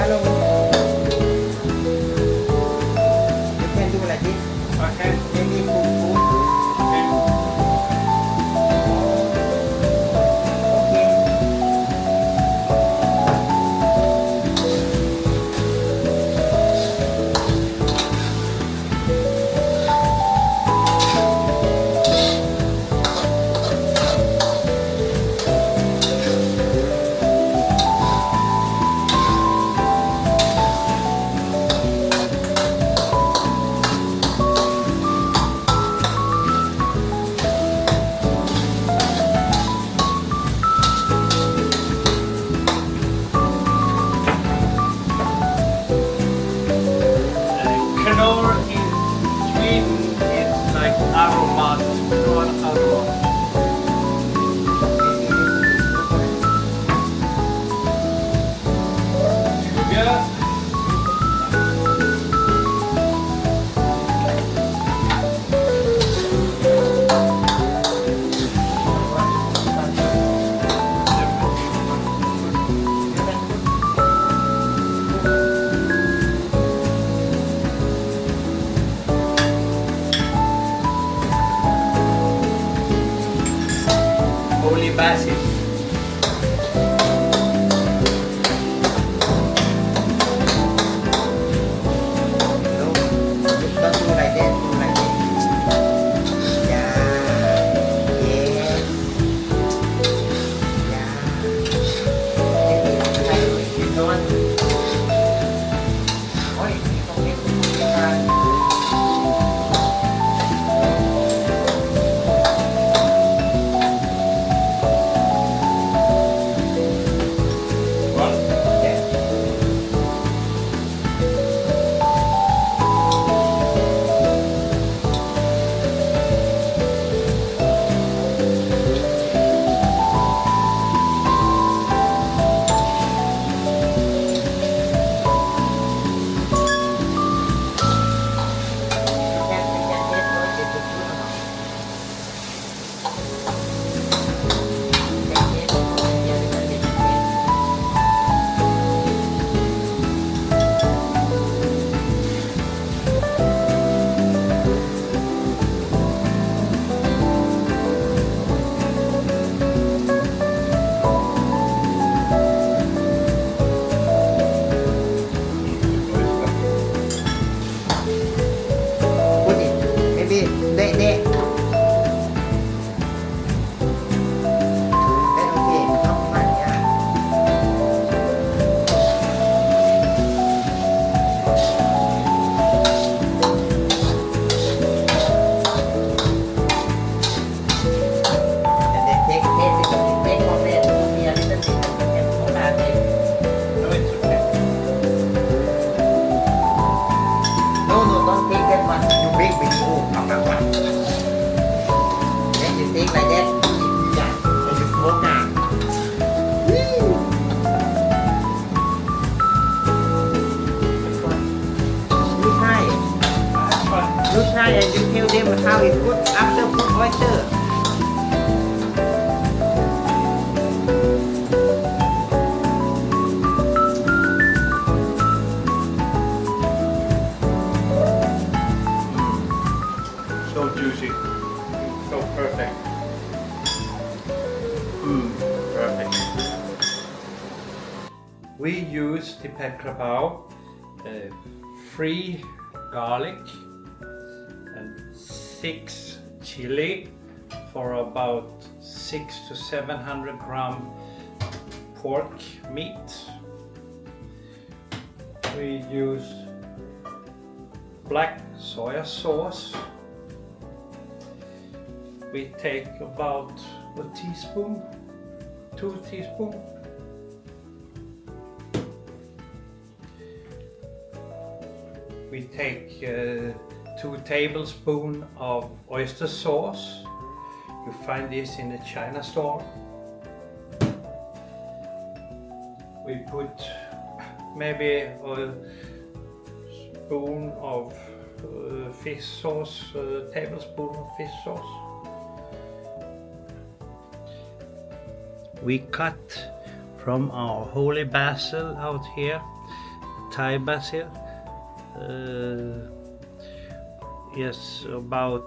Hello. You can do like this. Okay. Maybe cook food. Okay. Okay. Knorr in Sweden is like aromat från aromat. Sugar. Holy basil. No, don't do like that. Do like this. Yeah. Yes. Yeah. Maybe try to make it on. Ôi, không biết One. Yeah. Put it. Maybe that. That okay. Not much. Yeah. And then take from it. Be a little bit and hold on it. No, it's okay. No, don't take that one. You make video of that one. Then you take like that. Yeah. And you smoke now. Woo! You try. That's fine. You try and you tell them how it put after put oyster. So juicy. So perfect. Perfect. We use the Pad Kra Pao, 3 garlic and 6 chili for about 600 to 700 gram pork meat. We use black soya sauce. We take about a teaspoon, 2 teaspoons. We take 2 tablespoons of oyster sauce. You find this in the China store. We put maybe a spoon of fish sauce, tablespoon of fish sauce. We cut from our holy basil out here Thai basil. Yes, about